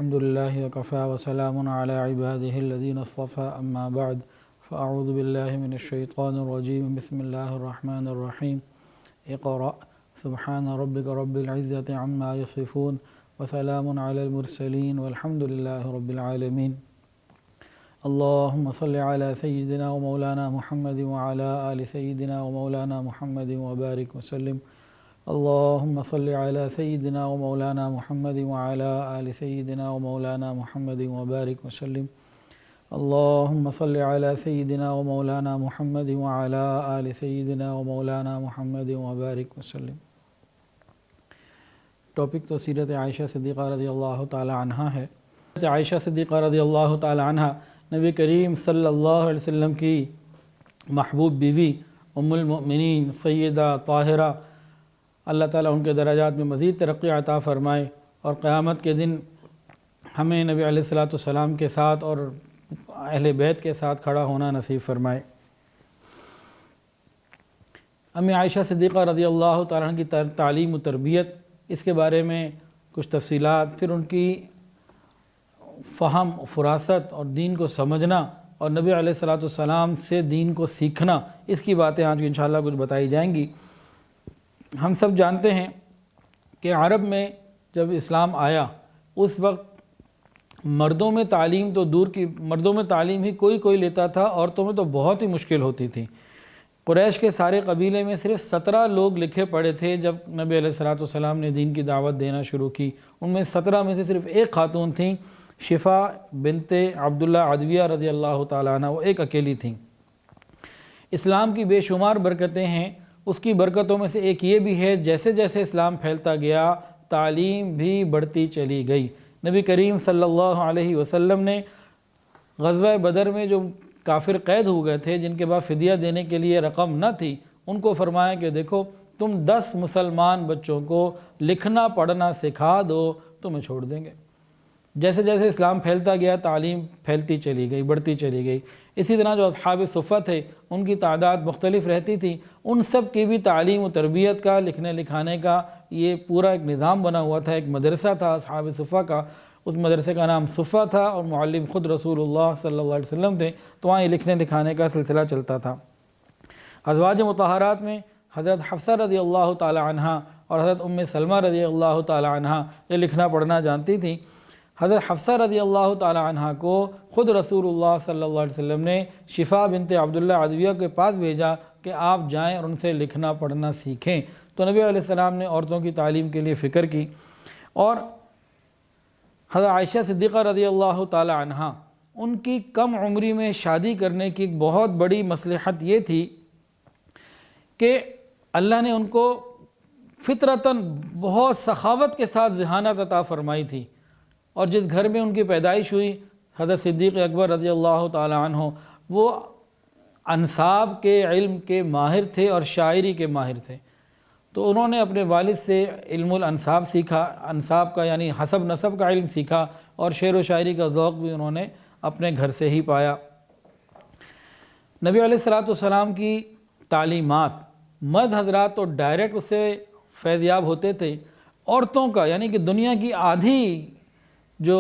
الحمد لله وكفى وسلام على عباده الذين اصطفى أما بعد فأعوذ بالله من الشيطان الرجيم بسم الله الرحمن الرحيم اقرأ سبحان ربك رب العزة عما يصفون وسلام على المرسلين والحمد لله رب العالمين اللهم صل على سيدنا ومولانا محمد وعلى آل سيدنا ومولانا محمد وبارك وسلم اللهم صل على سيدنا ومولانا محمد وعلى آل سيدنا ومولانا محمد وبارك وسلم اللهم صل على سيدنا ومولانا محمد وعلى آل سيدنا ومولانا محمد وبارك وسلم۔ ٹاپک تو سیرت عائشہ صدیقہ رضی اللہ تعالی عنہ ہے۔ سیرت عائشہ صدیقہ رضی اللہ تعالی عنہ نبی کریم صلی اللہ علیہ وسلم کی محبوب بیوی ام المؤمنین سیدہ طاہرہ، اللہ تعالیٰ ان کے درجات میں مزید ترقی عطا فرمائے اور قیامت کے دن ہمیں نبی علیہ الصلوۃ والسلام کے ساتھ اور اہل بیت کے ساتھ کھڑا ہونا نصیب فرمائے۔ امی عائشہ صدیقہ رضی اللہ تعالیٰ عنہ کی تعلیم و تربیت، اس کے بارے میں کچھ تفصیلات، پھر ان کی فہم فراست اور دین کو سمجھنا اور نبی علیہ الصلوۃ والسلام سے دین کو سیکھنا، اس کی باتیں آج انشاءاللہ کچھ بتائی جائیں گی۔ ہم سب جانتے ہیں کہ عرب میں جب اسلام آیا اس وقت مردوں میں تعلیم تو دور کی، مردوں میں تعلیم ہی کوئی لیتا تھا، عورتوں میں تو بہت ہی مشکل ہوتی تھی۔ قریش کے سارے قبیلے میں صرف 17 لوگ لکھے پڑھے تھے جب نبی علیہ الصلوۃ والسلام نے دین کی دعوت دینا شروع کی۔ ان میں 17 میں سے صرف ایک خاتون تھیں، شفا بنت عبداللہ عدویہ رضی اللہ تعالیٰ عنہ، وہ ایک اکیلی تھیں۔ اسلام کی بے شمار برکتیں ہیں، اس کی برکتوں میں سے ایک یہ بھی ہے جیسے جیسے اسلام پھیلتا گیا تعلیم بھی بڑھتی چلی گئی۔ نبی کریم صلی اللہ علیہ وسلم نے غزوہ بدر میں جو کافر قید ہو گئے تھے، جن کے بعد فدیہ دینے کے لیے رقم نہ تھی، ان کو فرمایا کہ دیکھو تم 10 مسلمان بچوں کو لکھنا پڑھنا سکھا دو، تمہیں چھوڑ دیں گے۔ جیسے جیسے اسلام پھیلتا گیا تعلیم پھیلتی چلی گئی، بڑھتی چلی گئی۔ اسی طرح جو اصحاب صفہ تھے ان کی تعداد مختلف رہتی تھی، ان سب کی بھی تعلیم و تربیت کا، لکھنے لکھانے کا یہ پورا ایک نظام بنا ہوا تھا، ایک مدرسہ تھا اصحاب صفہ کا۔ اس مدرسے کا نام صفہ تھا اور معلم خود رسول اللہ صلی اللہ علیہ وسلم تھے، تو وہاں یہ لکھنے لکھانے کا سلسلہ چلتا تھا۔ ازواج مطہرات میں حضرت حفصہ رضی اللہ تعالی عنہ اور حضرت ام سلمہ رضی اللہ تعالی عنہ یہ لکھنا پڑھنا جانتی تھیں۔ حضرت حفصہ رضی اللہ تعالی عنہ کو خود رسول اللہ صلی اللہ علیہ وسلم نے شفا بنت عبداللہ عدویہ کے پاس بھیجا کہ آپ جائیں اور ان سے لکھنا پڑھنا سیکھیں۔ تو نبی علیہ السلام نے عورتوں کی تعلیم کے لیے فکر کی، اور حضرت عائشہ صدیقہ رضی اللہ تعالی عنہ ان کی کم عمری میں شادی کرنے کی ایک بہت بڑی مصلحت یہ تھی کہ اللہ نے ان کو فطرتاً بہت سخاوت کے ساتھ ذہانت عطا فرمائی تھی، اور جس گھر میں ان کی پیدائش ہوئی حضرت صدیق اکبر رضی اللہ تعالی عنہ وہ انساب کے علم کے ماہر تھے اور شاعری کے ماہر تھے۔ تو انہوں نے اپنے والد سے علم الانساب سیکھا، انساب کا یعنی حسب نسب کا علم سیکھا، اور شعر و شاعری کا ذوق بھی انہوں نے اپنے گھر سے ہی پایا۔ نبی علیہ الصلوۃ والسلام کی تعلیمات مرد حضرات تو ڈائریکٹ اس سے فیضیاب ہوتے تھے، عورتوں کا یعنی کہ دنیا کی آدھی جو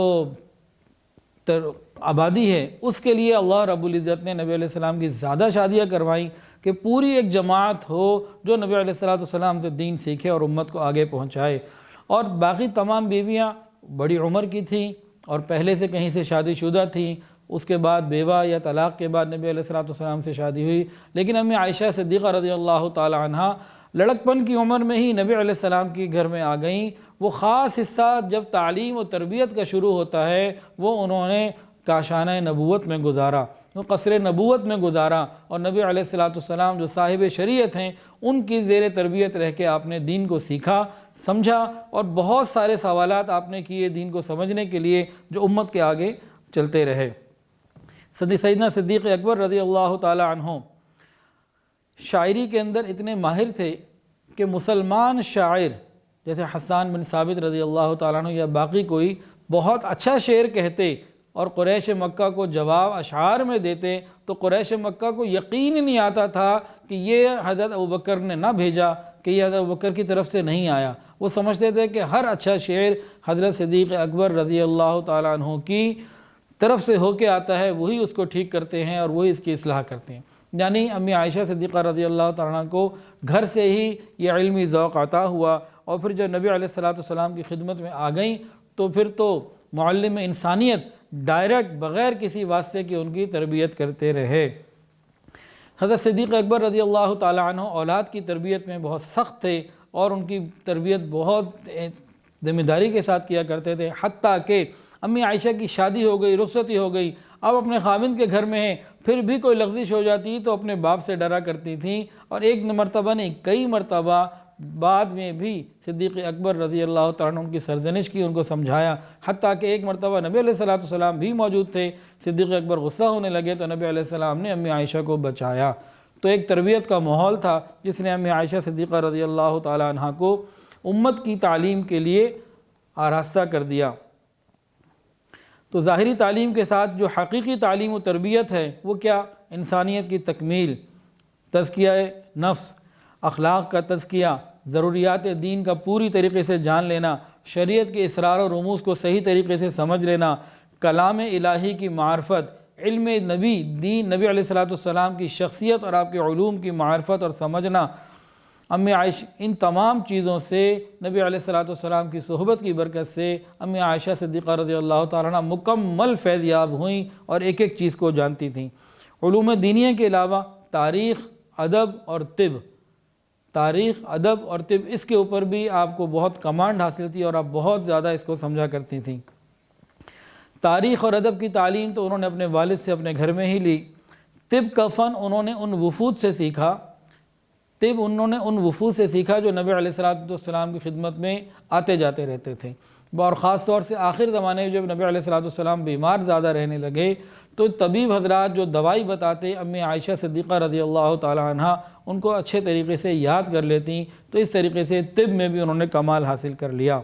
آبادی ہے اس کے لیے اللہ رب العزت نے نبی علیہ السلام کی زیادہ شادیاں کروائیں کہ پوری ایک جماعت ہو جو نبی علیہ السلام سے دین سیکھے اور امت کو آگے پہنچائے۔ اور باقی تمام بیویاں بڑی عمر کی تھیں اور پہلے سے کہیں سے شادی شدہ تھیں، اس کے بعد بیوہ یا طلاق کے بعد نبی علیہ السلام سے شادی ہوئی، لیکن امی عائشہ صدیقہ رضی اللہ تعالی عنہ لڑکپن کی عمر میں ہی نبی علیہ السلام کی گھر میں آ گئیں۔ وہ خاص حصہ جب تعلیم و تربیت کا شروع ہوتا ہے وہ انہوں نے کاشانہ نبوت میں گزارا، وہ قصر نبوت میں گزارا، اور نبی علیہ السلام جو صاحب شریعت ہیں ان کی زیر تربیت رہ کے آپ نے دین کو سیکھا، سمجھا، اور بہت سارے سوالات آپ نے کیے دین کو سمجھنے کے لیے جو امت کے آگے چلتے رہے۔ سیدنا صدیق اکبر رضی اللہ تعالی عنہ شاعری کے اندر اتنے ماہر تھے کہ مسلمان شاعر جیسے حسان بن ثابت رضی اللہ تعالیٰ عنہ یا باقی کوئی بہت اچھا شعر کہتے اور قریش مکہ کو جواب اشعار میں دیتے تو قریش مکہ کو یقین نہیں آتا تھا کہ یہ حضرت ابوبکر نے نہ بھیجا، کہ یہ حضرت ابوبکر کی طرف سے نہیں آیا، وہ سمجھتے تھے کہ ہر اچھا شعر حضرت صدیق اکبر رضی اللہ تعالیٰ عنہ کی طرف سے ہو کے آتا ہے، وہی اس کو ٹھیک کرتے ہیں اور وہی اس کی اصلاح کرتے ہیں۔ یعنی امی عائشہ صدیقہ رضی اللہ تعالیٰ عنہ کو گھر سے ہی یہ علمی ذوق عطا ہوا، اور پھر جب نبی علیہ السلام کی خدمت میں آ گئیں تو پھر تو معلم انسانیت ڈائریکٹ بغیر کسی واسطے کی ان کی تربیت کرتے رہے۔ حضرت صدیق اکبر رضی اللہ تعالیٰ عنہ اولاد کی تربیت میں بہت سخت تھے، اور ان کی تربیت بہت ذمہ داری کے ساتھ کیا کرتے تھے، حتیٰ کہ امی عائشہ کی شادی ہو گئی، رخصتی ہو گئی، اب اپنے خاوند کے گھر میں ہیں، پھر بھی کوئی لغزش ہو جاتی تو اپنے باپ سے ڈرا کرتی تھیں، اور ایک مرتبہ نہیں کئی مرتبہ بعد میں بھی صدیق اکبر رضی اللہ تعالیٰ عنہ ان کی سرزنش کی، ان کو سمجھایا، حتیٰ کہ ایک مرتبہ نبی علیہ السلام بھی موجود تھے، صدیق اکبر غصہ ہونے لگے تو نبی علیہ السلام نے امی عائشہ کو بچایا۔ تو ایک تربیت کا ماحول تھا جس نے امی عائشہ صدیقہ رضی اللہ تعالیٰ عنہ کو امت کی تعلیم کے لیے آراستہ کر دیا۔ تو ظاہری تعلیم کے ساتھ جو حقیقی تعلیم و تربیت ہے وہ کیا؟ انسانیت کی تکمیل، تزکیہ نفس، اخلاق کا تزکیہ، ضروریات دین کا پوری طریقے سے جان لینا، شریعت کے اسرار و رموز کو صحیح طریقے سے سمجھ لینا، کلام الہی کی معرفت، علم نبی، دین نبی علیہ السلام کی شخصیت اور آپ کے علوم کی معرفت اور سمجھنا۔ امی عائشہ ان تمام چیزوں سے نبی علیہ السلام کی صحبت کی برکت سے امی عائشہ صدیقہ رضی اللہ تعالیٰ عنہ مکمل فیض یاب ہوئیں اور ایک ایک چیز کو جانتی تھیں۔ علوم دینیہ کے علاوہ تاریخ، ادب اور طب، تاریخ، ادب اور طب، اس کے اوپر بھی آپ کو بہت کمانڈ حاصل تھی اور آپ بہت زیادہ اس کو سمجھا کرتی تھیں۔ تاریخ اور ادب کی تعلیم تو انہوں نے اپنے والد سے اپنے گھر میں ہی لی۔ طب کا فن انہوں نے ان وفود سے سیکھا، جو نبی علیہ السلام کی خدمت میں آتے جاتے رہتے تھے، اور خاص طور سے آخر زمانے میں جب نبی علیہ السلام بیمار زیادہ رہنے لگے تو طبیب حضرات جو دوائی بتاتے امی عائشہ صدیقہ رضی اللہ تعالی عنہ ان کو اچھے طریقے سے یاد کر لیتی، تو اس طریقے سے طب میں بھی انہوں نے کمال حاصل کر لیا۔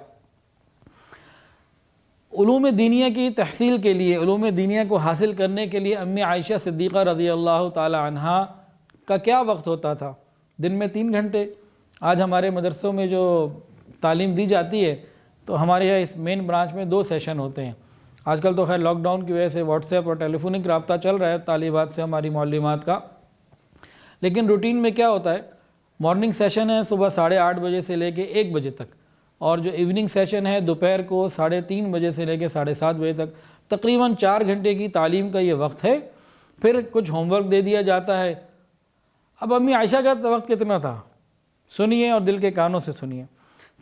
علوم دینیہ کی تحصیل کے لیے، علوم دینیہ کو حاصل کرنے کے لیے امی عائشہ صدیقہ رضی اللہ تعالی عنہ کا کیا وقت ہوتا تھا؟ دن میں 3 گھنٹے۔ آج ہمارے مدرسوں میں جو تعلیم دی جاتی ہے تو ہمارے یہاں اس مین برانچ میں 2 سیشن ہوتے ہیں۔ آج کل تو خیر لاک ڈاؤن کی وجہ سے واٹس ایپ اور ٹیلی فونک رابطہ چل رہا ہے طالبات سے، ہماری معلمات کا، لیکن روٹین میں کیا ہوتا ہے؟ مارننگ سیشن ہے صبح 8:30 بجے سے لے کے 1 بجے تک، اور جو ایوننگ سیشن ہے دوپہر کو 3:30 بجے سے لے کے 7:30 بجے تک، تقریباً 4 گھنٹے کی تعلیم کا یہ وقت ہے۔ پھر کچھ ہوم ورک دے دیا جاتا ہے۔ اب امی عائشہ کا وقت کتنا تھا؟ سنیے اور دل کے کانوں سے سنیے۔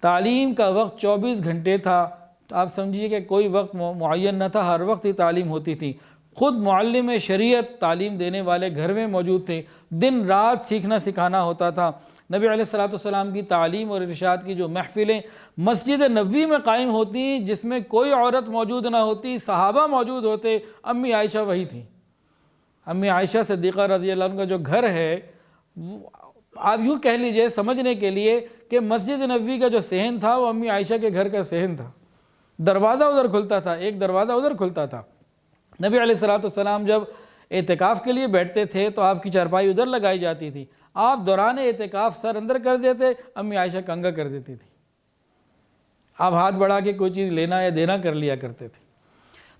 تعلیم کا وقت 24 گھنٹے تھا، تو آپ سمجھیے کہ کوئی وقت معین نہ تھا، ہر وقت ہی تعلیم ہوتی تھی۔ خود معلم شریعت تعلیم دینے والے گھر میں موجود تھے، دن رات سیکھنا سکھانا ہوتا تھا۔ نبی علیہ السلام کی تعلیم اور ارشاد کی جو محفلیں مسجد نبوی میں قائم ہوتی جس میں کوئی عورت موجود نہ ہوتی، صحابہ موجود ہوتے، امی عائشہ وہی تھیں۔ امی عائشہ صدیقہ رضی اللہ عنہ کا جو گھر ہے، آپ یوں کہہ لیجئے سمجھنے کے لیے کہ مسجد نبوی کا جو صحن تھا وہ امی عائشہ کے گھر کا صحن تھا۔ دروازہ ادھر کھلتا تھا، ایک دروازہ ادھر کھلتا تھا۔ نبی علیہ السلام جب اعتکاف کے لیے بیٹھتے تھے تو آپ کی چارپائی ادھر لگائی جاتی تھی، آپ دوران اعتکاف سر اندر کر دیتے، امی عائشہ کنگا کر دیتی تھی، آپ ہاتھ بڑھا کے کوئی چیز لینا یا دینا کر لیا کرتے تھے۔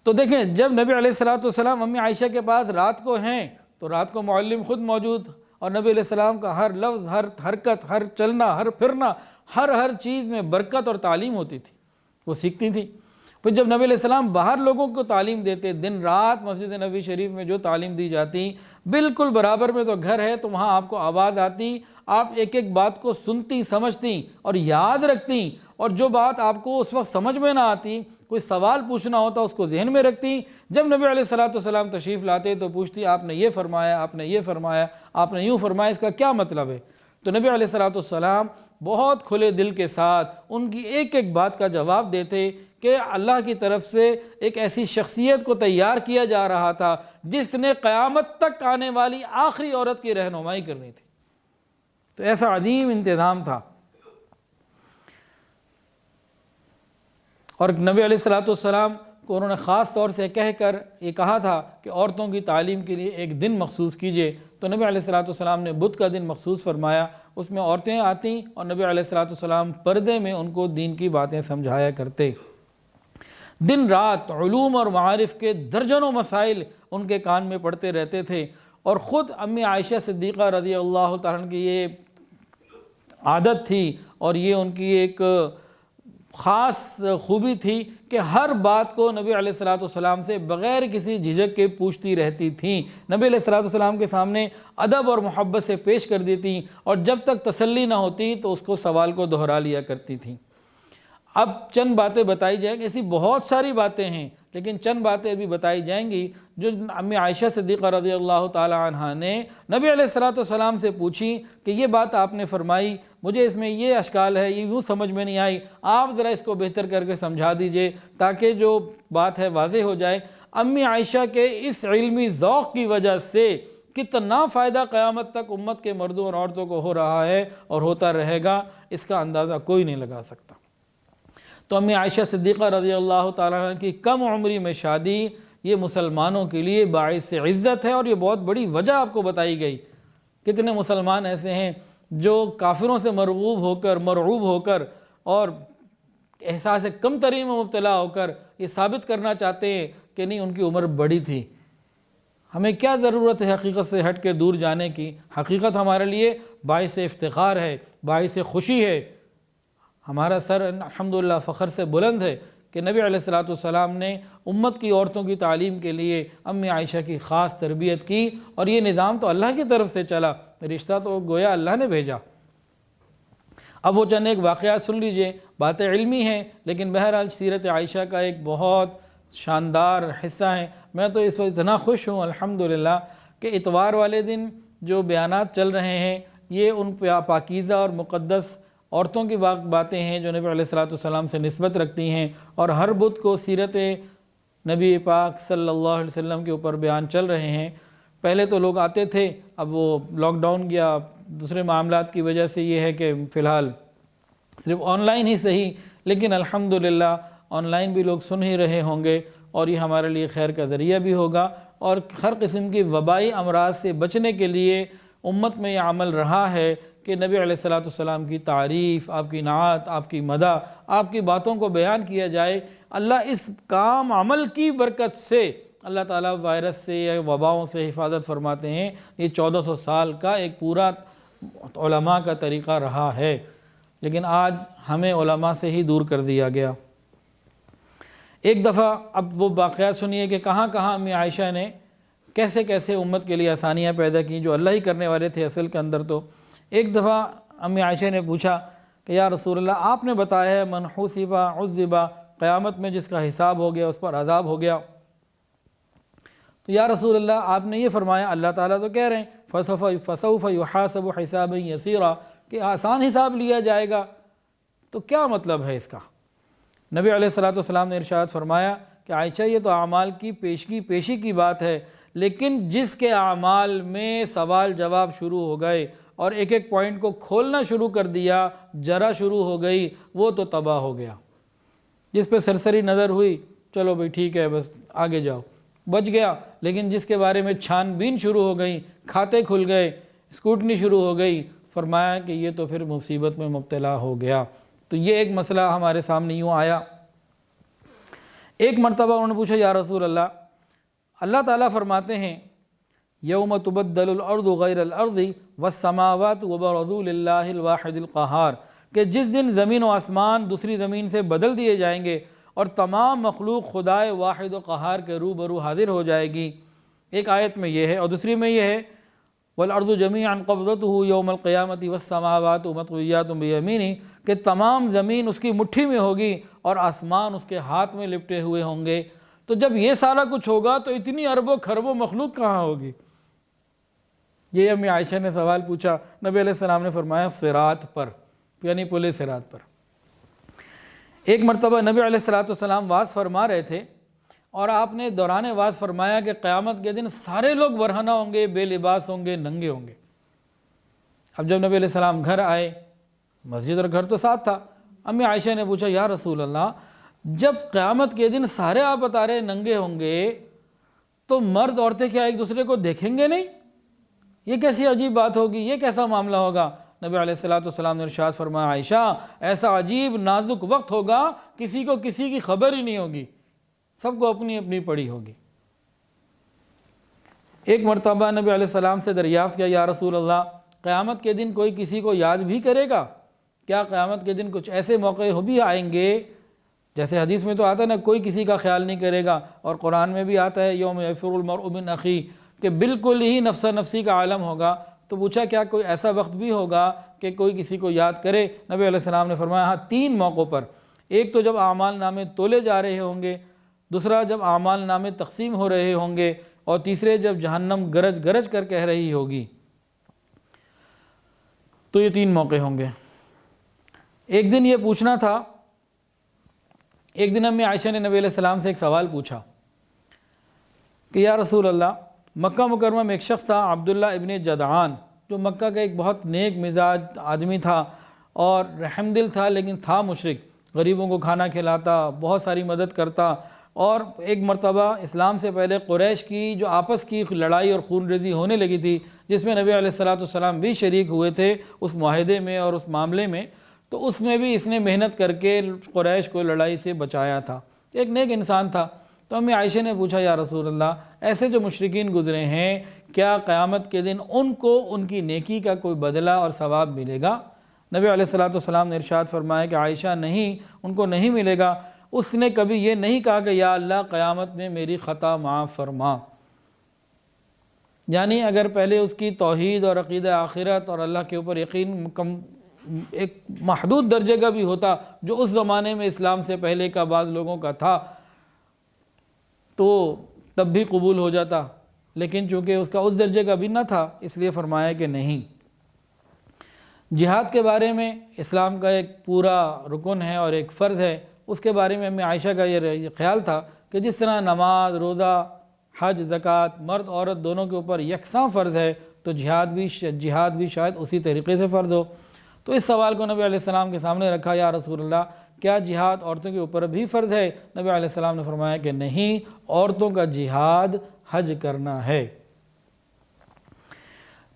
تو دیکھیں جب نبی علیہ السلام امی عائشہ کے پاس رات کو ہیں تو رات کو معلم خود موجود، اور نبی علیہ السلام کا ہر لفظ، ہر حرکت، ہر چلنا، ہر پھرنا، ہر چیز میں برکت اور تعلیم ہوتی تھی، وہ سیکھتی تھی۔ پھر جب نبی علیہ السلام باہر لوگوں کو تعلیم دیتے، دن رات مسجد نبوی شریف میں جو تعلیم دی جاتی، بالکل برابر میں تو گھر ہے تو وہاں آپ کو آواز آتی، آپ ایک ایک بات کو سنتی، سمجھتی اور یاد رکھتی، اور جو بات آپ کو اس وقت سمجھ میں نہ آتی، کوئی سوال پوچھنا ہوتا اس کو ذہن میں رکھتی۔ جب نبی علیہ السلام تشریف لاتے تو پوچھتی، آپ نے یہ فرمایا، آپ نے یہ فرمایا، آپ نے یوں فرمایا، اس کا کیا مطلب ہے؟ تو نبی علیہ السلام بہت کھلے دل کے ساتھ ان کی ایک ایک بات کا جواب دیتے کہ اللہ کی طرف سے ایک ایسی شخصیت کو تیار کیا جا رہا تھا جس نے قیامت تک آنے والی آخری عورت کی رہنمائی کرنی تھی۔ تو ایسا عظیم انتظام تھا۔ اور نبی علیہ السلام کو انہوں نے خاص طور سے کہہ کر یہ کہا تھا کہ عورتوں کی تعلیم کے لیے ایک دن مخصوص کیجئے، تو نبی علیہ السلام نے بدھ کا دن مخصوص فرمایا۔ اس میں عورتیں آتیں اور نبی علیہ الصلوۃ والسلام پردے میں ان کو دین کی باتیں سمجھایا کرتے۔ دن رات علوم اور معارف کے درجنوں مسائل ان کے کان میں پڑتے رہتے تھے، اور خود امی عائشہ صدیقہ رضی اللہ تعالیٰ عنہ کی یہ عادت تھی اور یہ ان کی ایک خاص خوبی تھی کہ ہر بات کو نبی علیہ الصلوۃ والسلام سے بغیر کسی جھجک کے پوچھتی رہتی تھیں، نبی علیہ الصلوۃ والسلام کے سامنے ادب اور محبت سے پیش کر دیتی، اور جب تک تسلی نہ ہوتی تو اس کو سوال کو دہرا لیا کرتی تھیں۔ اب چند باتیں بتائی جائیں گی، ایسی بہت ساری باتیں ہیں لیکن چند باتیں ابھی بتائی جائیں گی جو امی عائشہ صدیقہ رضی اللہ تعالی عنہا نے نبی علیہ الصلوۃ والسلام سے پوچھی کہ یہ بات آپ نے فرمائی، مجھے اس میں یہ اشکال ہے، یہ یوں سمجھ میں نہیں آئی، آپ ذرا اس کو بہتر کر کے سمجھا دیجئے تاکہ جو بات ہے واضح ہو جائے۔ امی عائشہ کے اس علمی ذوق کی وجہ سے کتنا فائدہ قیامت تک امت کے مردوں اور عورتوں کو ہو رہا ہے اور ہوتا رہے گا، اس کا اندازہ کوئی نہیں لگا سکتا۔ تو امی عائشہ صدیقہ رضی اللہ تعالیٰ عنہ کی کم عمری میں شادی یہ مسلمانوں کے لیے باعث عزت ہے، اور یہ بہت بڑی وجہ آپ کو بتائی گئی۔ کتنے مسلمان ایسے ہیں جو کافروں سے مرعوب ہو کر اور احساس کم تری میں مبتلا ہو کر یہ ثابت کرنا چاہتے ہیں کہ نہیں، ان کی عمر بڑی تھی۔ ہمیں کیا ضرورت ہے حقیقت سے ہٹ کے دور جانے کی؟ حقیقت ہمارے لیے باعث افتخار ہے، باعث خوشی ہے، ہمارا سر الحمدللہ فخر سے بلند ہے کہ نبی علیہ الصلوۃ والسلام نے امت کی عورتوں کی تعلیم کے لیے امی عائشہ کی خاص تربیت کی، اور یہ نظام تو اللہ کی طرف سے چلا، رشتہ تو گویا اللہ نے بھیجا۔ اب وہ چند ایک واقعات سن لیجئے، باتیں علمی ہیں لیکن بہرحال سیرت عائشہ کا ایک بہت شاندار حصہ ہے۔ میں تو اس وقت اتنا خوش ہوں الحمدللہ کہ اتوار والے دن جو بیانات چل رہے ہیں یہ ان پاکیزہ اور مقدس عورتوں کی باتیں ہیں جو نبی علیہ الصلوۃ والسلام سے نسبت رکھتی ہیں، اور ہر بدھ کو سیرت نبی پاک صلی اللہ علیہ وسلم کے اوپر بیان چل رہے ہیں۔ پہلے تو لوگ آتے تھے، اب وہ لاک ڈاؤن یا دوسرے معاملات کی وجہ سے یہ ہے کہ فی الحال صرف آن لائن ہی صحیح، لیکن الحمدللہ آن لائن بھی لوگ سن ہی رہے ہوں گے، اور یہ ہمارے لیے خیر کا ذریعہ بھی ہوگا، اور ہر قسم کی وبائی امراض سے بچنے کے لیے امت میں یہ عمل رہا ہے کہ نبی علیہ الصلوۃ والسلام کی تعریف، آپ کی نعت، آپ کی مدح، آپ کی باتوں کو بیان کیا جائے۔ اللہ اس کام عمل کی برکت سے اللہ تعالیٰ وائرس سے یا وباؤں سے حفاظت فرماتے ہیں۔ یہ 1400 سال کا ایک پورا علماء کا طریقہ رہا ہے، لیکن آج ہمیں علماء سے ہی دور کر دیا گیا۔ ایک دفعہ اب وہ واقعات سنیے کہ کہاں کہاں امی عائشہ نے کیسے کیسے امت کے لیے آسانیاں پیدا کی جو اللہ ہی کرنے والے تھے اصل کے اندر۔ تو ایک دفعہ امی عائشہ نے پوچھا کہ یا رسول اللہ، آپ نے بتایا ہے من حُسِبَ عُذِّبَ، قیامت میں جس کا حساب ہو گیا اس پر عذاب ہو گیا، تو یا رسول اللہ آپ نے یہ فرمایا، اللہ تعالیٰ تو کہہ رہے ہیں فَسَوْفَ يُحَاسَبُ حِسَابًا يَسِيرًا، کہ آسان حساب لیا جائے گا، تو کیا مطلب ہے اس کا؟ نبی علیہ الصلوۃ والسلام نے ارشاد فرمایا کہ عائشہ یہ تو اعمال کی پیشی کی بات ہے، لیکن جس کے اعمال میں سوال جواب شروع ہو گئے اور ایک ایک پوائنٹ کو کھولنا شروع کر دیا، جرا شروع ہو گئی، وہ تو تباہ ہو گیا۔ جس پہ سرسری نظر ہوئی چلو بھئی ٹھیک ہے بس آگے جاؤ، بچ گیا، لیکن جس کے بارے میں چھان بین شروع ہو گئی، کھاتے کھل گئے، اسکوٹنی شروع ہو گئی، فرمایا کہ یہ تو پھر مصیبت میں مبتلا ہو گیا۔ تو یہ ایک مسئلہ ہمارے سامنے یوں آیا۔ ایک مرتبہ انہوں نے پوچھا یا رسول اللہ، اللہ تعالیٰ فرماتے ہیں یوم تبدل الارض غیر الارض والسماوات وبرزوا للہ الواحد القہار، کہ جس دن زمین و آسمان دوسری زمین سے بدل دیے جائیں گے اور تمام مخلوق خدائے واحد و قہار کے روبرو حاضر ہو جائے گی۔ ایک آیت میں یہ ہے، اور دوسری میں یہ ہے والارض جمیعا قبضته یوم القیامت والسماوات مطویات بیمینہ، کہ تمام زمین اس کی مٹھی میں ہوگی اور آسمان اس کے ہاتھ میں لپٹے ہوئے ہوں گے۔ تو جب یہ سارا کچھ ہوگا تو اتنی اربوں کھربوں مخلوق کہاں ہوگی؟ یہ امی عائشہ نے سوال پوچھا، نبی علیہ السلام نے فرمایا صراط پر، یعنی پل صراط پر۔ ایک مرتبہ نبی علیہ السلام واعظ فرما رہے تھے اور آپ نے دوران واعظ فرمایا کہ قیامت کے دن سارے لوگ برہنہ ہوں گے، بے لباس ہوں گے، ننگے ہوں گے۔ اب جب نبی علیہ السلام گھر آئے، مسجد اور گھر تو ساتھ تھا، امی عائشہ نے پوچھا یا رسول اللہ، جب قیامت کے دن سارے آپ بتا رہے ننگے ہوں گے تو مرد عورتیں کیا ایک دوسرے کو دیکھیں گے نہیں؟ یہ کیسی عجیب بات ہوگی، یہ کیسا معاملہ ہوگا؟ نبی علیہ الصلوۃ والسلام نے ارشاد فرمایا عائشہ ایسا عجیب نازک وقت ہوگا کسی کو کسی کی خبر ہی نہیں ہوگی، سب کو اپنی اپنی پڑی ہوگی۔ ایک مرتبہ نبی علیہ السلام سے دریافت کیا یا رسول اللہ قیامت کے دن کوئی کسی کو یاد بھی کرے گا؟ کیا قیامت کے دن کچھ ایسے موقع بھی آئیں گے، جیسے حدیث میں تو آتا ہے نا کوئی کسی کا خیال نہیں کرے گا، اور قرآن میں بھی آتا ہے یوم یفر المرء من اخیہ، کہ بالکل ہی نفس نفسی کا عالم ہوگا۔ تو پوچھا کیا کوئی ایسا وقت بھی ہوگا کہ کوئی کسی کو یاد کرے؟ نبی علیہ السلام نے فرمایا ہاں 3 موقعوں پر، ایک تو جب اعمال نامے تولے جا رہے ہوں گے، دوسرا جب اعمال نامے تقسیم ہو رہے ہوں گے، اور تیسرے جب جہنم گرج گرج کر کہہ رہی ہوگی۔ تو یہ 3 موقع ہوں گے۔ ایک دن یہ پوچھنا تھا، ایک دن امی عائشہ نے نبی علیہ السلام سے ایک سوال پوچھا کہ یا رسول اللہ مکہ مکرمہ میں ایک شخص تھا عبداللہ ابن جدعان، جو مکہ کا ایک بہت نیک مزاج آدمی تھا اور رحم دل تھا، لیکن تھا مشرک، غریبوں کو کھانا کھلاتا، بہت ساری مدد کرتا، اور ایک مرتبہ اسلام سے پہلے قریش کی جو آپس کی لڑائی اور خون ریزی ہونے لگی تھی، جس میں نبی علیہ الصلوۃ والسلام بھی شریک ہوئے تھے اس معاہدے میں اور اس معاملے میں، تو اس میں بھی اس نے محنت کر کے قریش کو لڑائی سے بچایا تھا، ایک نیک انسان تھا۔ تو امی عائشہ نے پوچھا یا رسول اللہ ایسے جو مشرکین گزرے ہیں کیا قیامت کے دن ان کو ان کی نیکی کا کوئی بدلہ اور ثواب ملے گا؟ نبی علیہ الصلوۃ والسلام نے ارشاد فرمایا کہ عائشہ نہیں، ان کو نہیں ملے گا۔ اس نے کبھی یہ نہیں کہا کہ یا اللہ قیامت میں میری خطا معاف فرما، یعنی اگر پہلے اس کی توحید اور عقیدہ آخرت اور اللہ کے اوپر یقین ایک محدود درجے کا بھی ہوتا جو اس زمانے میں اسلام سے پہلے کا بعض لوگوں کا تھا تو تب بھی قبول ہو جاتا، لیکن چونکہ اس کا اس درجے کا بھی نہ تھا اس لیے فرمایا کہ نہیں۔ جہاد کے بارے میں اسلام کا ایک پورا رکن ہے اور ایک فرض ہے، اس کے بارے میں امی عائشہ کا یہ خیال تھا کہ جس طرح نماز، روزہ، حج، زکوٰۃ مرد عورت دونوں کے اوپر یکساں فرض ہے تو جہاد بھی شاید اسی طریقے سے فرض ہو۔ تو اس سوال کو نبی علیہ السلام کے سامنے رکھا یا رسول اللہ کیا جہاد عورتوں کے اوپر بھی فرض ہے؟ نبی علیہ السلام نے فرمایا کہ نہیں، عورتوں کا جہاد حج کرنا ہے۔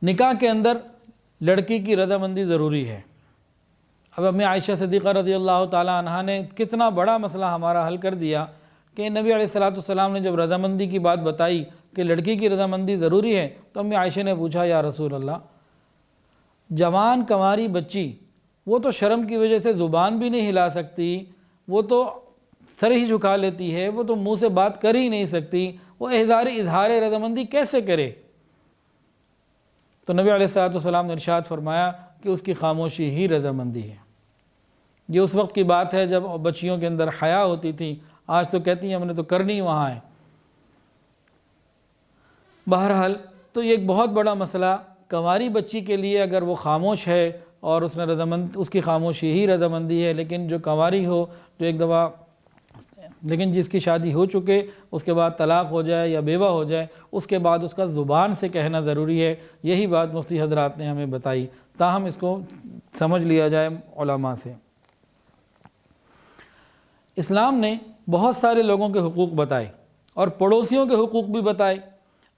نکاح کے اندر لڑکی کی رضامندی ضروری ہے۔ اب امی عائشہ صدیقہ رضی اللہ تعالی عنہا نے کتنا بڑا مسئلہ ہمارا حل کر دیا کہ نبی علیہ الصلوۃ والسلام نے جب رضامندی کی بات بتائی کہ لڑکی کی رضامندی ضروری ہے تو امی عائشہ نے پوچھا یا رسول اللہ جوان کنواری بچی وہ تو شرم کی وجہ سے زبان بھی نہیں ہلا سکتی، وہ تو سر ہی جھکا لیتی ہے، وہ تو منہ سے بات کر ہی نہیں سکتی، وہ اظہار رضامندی کیسے کرے؟ تو نبی علیہ الصلوۃ والسلام نے ارشاد فرمایا کہ اس کی خاموشی ہی رضامندی ہے۔ یہ اس وقت کی بات ہے جب بچیوں کے اندر حیا ہوتی تھی، آج تو کہتی ہیں ہم نے تو کرنی وہاں ہے۔ بہرحال تو یہ ایک بہت بڑا مسئلہ کنواری بچی کے لیے اگر وہ خاموش ہے اور اس کی خاموشی ہی رضامندی ہے، لیکن جو کنواری ہو جو ایک دفعہ لیکن جس کی شادی ہو چکے اس کے بعد طلاق ہو جائے یا بیوہ ہو جائے اس کے بعد اس کا زبان سے کہنا ضروری ہے، یہی بات مفتی حضرات نے ہمیں بتائی تاہم اس کو سمجھ لیا جائے علماء سے۔ اسلام نے بہت سارے لوگوں کے حقوق بتائے اور پڑوسیوں کے حقوق بھی بتائے۔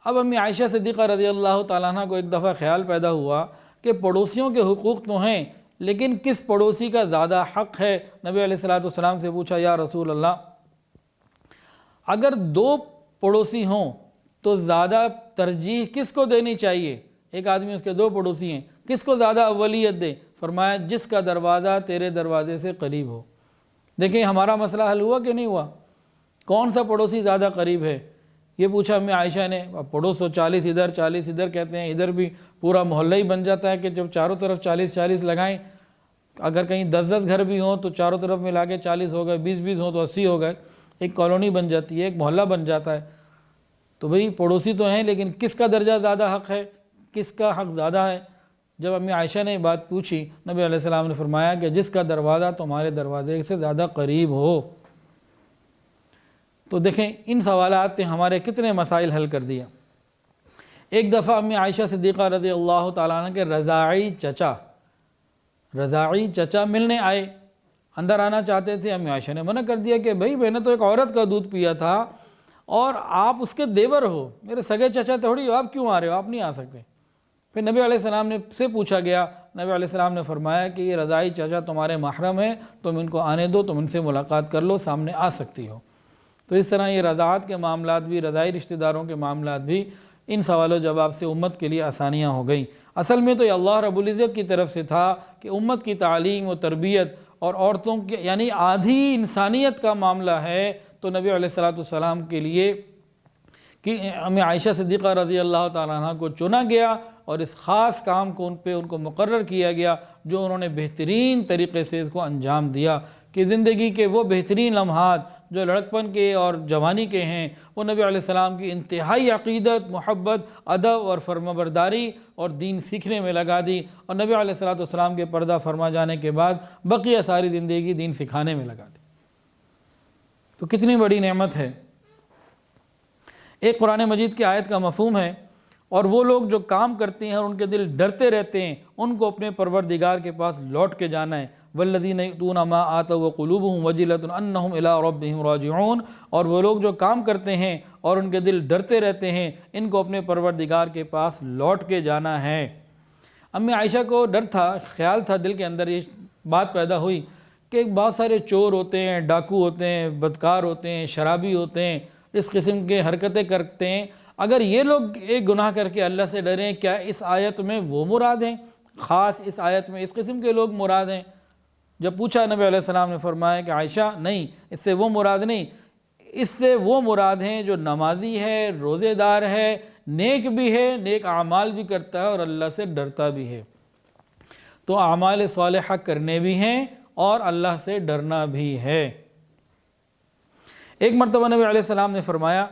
اب امی عائشہ صدیقہ رضی اللہ تعالیٰ عنہ کو ایک دفعہ خیال پیدا ہوا کہ پڑوسیوں کے حقوق تو ہیں لیکن کس پڑوسی کا زیادہ حق ہے؟ نبی علیہ الصلوۃ والسلام سے پوچھا یا رسول اللہ اگر 2 پڑوسی ہوں تو زیادہ ترجیح کس کو دینی چاہیے؟ ایک آدمی اس کے 2 پڑوسی ہیں، کس کو زیادہ اولیت دے؟ فرمایا جس کا دروازہ تیرے دروازے سے قریب ہو۔ دیکھیں ہمارا مسئلہ حل ہوا کہ نہیں ہوا؟ کون سا پڑوسی زیادہ قریب ہے یہ پوچھا امی عائشہ نے۔ پڑوس 40 ادھر 40 ادھر کہتے ہیں، ادھر بھی پورا محلہ ہی بن جاتا ہے کہ جب چاروں طرف 40 لگائیں، اگر کہیں 10 گھر بھی ہوں تو چاروں طرف ملا کے 40 ہو گئے، 20 ہوں تو 80 ہو گئے، ایک کالونی بن جاتی ہے، ایک محلہ بن جاتا ہے۔ تو بھئی پڑوسی تو ہیں لیکن کس کا درجہ زیادہ حق ہے، کس کا حق زیادہ ہے؟ جب امی عائشہ نے بات پوچھی نبی علیہ السلام نے فرمایا کہ جس کا دروازہ تمہارے دروازے سے زیادہ قریب ہو۔ تو دیکھیں ان سوالات نے ہمارے کتنے مسائل حل کر دیا۔ ایک دفعہ امی عائشہ صدیقہ رضی اللہ تعالیٰ عنہ کے رضاعی چچا ملنے آئے، اندر آنا چاہتے تھے، امی عائشہ نے منع کر دیا کہ بھئی میں نے تو ایک عورت کا دودھ پیا تھا اور آپ اس کے دیور ہو، میرے سگے چچا تھوڑی ہو، آپ کیوں آ رہے ہو، آپ نہیں آ سکتے۔ پھر نبی علیہ السلام نے سے پوچھا گیا نبی علیہ السلام نے فرمایا کہ یہ رضائی چچا تمہارے محرم ہیں، تم ان کو آنے دو، تم ان سے ملاقات کر لو، سامنے آ سکتی ہو۔ تو اس طرح یہ رضاعت کے معاملات بھی، رضائی رشتہ داروں کے معاملات بھی، ان سوال و جواب سے امت کے لیے آسانیاں ہو گئیں۔ اصل میں تو یہ اللہ رب العزت کی طرف سے تھا کہ امت کی تعلیم و تربیت اور عورتوں کے یعنی آدھی انسانیت کا معاملہ ہے، تو نبی علیہ السلام کے لیے کہ امی عائشہ صدیقہ رضی اللہ تعالیٰ عنہ کو چنا گیا اور اس خاص کام کو ان کو مقرر کیا گیا، جو انہوں نے بہترین طریقے سے اس کو انجام دیا کہ زندگی کے وہ بہترین لمحات جو لڑکپن کے اور جوانی کے ہیں، وہ نبی علیہ السلام کی انتہائی عقیدت، محبت، ادب اور فرمانبرداری اور دین سیکھنے میں لگا دی، اور نبی علیہ السلام کے پردہ فرما جانے کے بعد بقیہ ساری زندگی دین سکھانے میں لگا دی۔ تو کتنی بڑی نعمت ہے۔ ایک قرآن مجید کی آیت کا مفہوم ہے، اور وہ لوگ جو کام کرتے ہیں اور ان کے دل ڈرتے رہتے ہیں، ان کو اپنے پروردگار کے پاس لوٹ کے جانا ہے۔ والذین یؤتون ما آتوا وقلوبهم وجلة انہم الی ربہم راجعون، اور وہ لوگ جو کام کرتے ہیں اور ان کے دل ڈرتے رہتے ہیں، ان کو اپنے پروردگار کے پاس لوٹ کے جانا ہے۔ امی عائشہ کو ڈر تھا، خیال تھا، دل کے اندر یہ بات پیدا ہوئی کہ بہت سارے چور ہوتے ہیں، ڈاکو ہوتے ہیں، بدکار ہوتے ہیں، شرابی ہوتے ہیں، اس قسم کے حرکتیں کرتے ہیں، اگر یہ لوگ ایک گناہ کر کے اللہ سے ڈریں، کیا اس آیت میں وہ مراد ہیں؟ خاص اس آیت میں اس قسم کے لوگ مراد ہیں؟ جب پوچھا نبی علیہ السلام نے فرمایا کہ عائشہ نہیں، اس سے وہ مراد نہیں، اس سے وہ مراد ہیں جو نمازی ہے، روزے دار ہے، نیک بھی ہے، نیک اعمال بھی کرتا ہے اور اللہ سے ڈرتا بھی ہے۔ تو اعمال صالحہ کرنے بھی ہیں اور اللہ سے ڈرنا بھی ہے۔ ایک مرتبہ نبی علیہ السلام نے فرمایا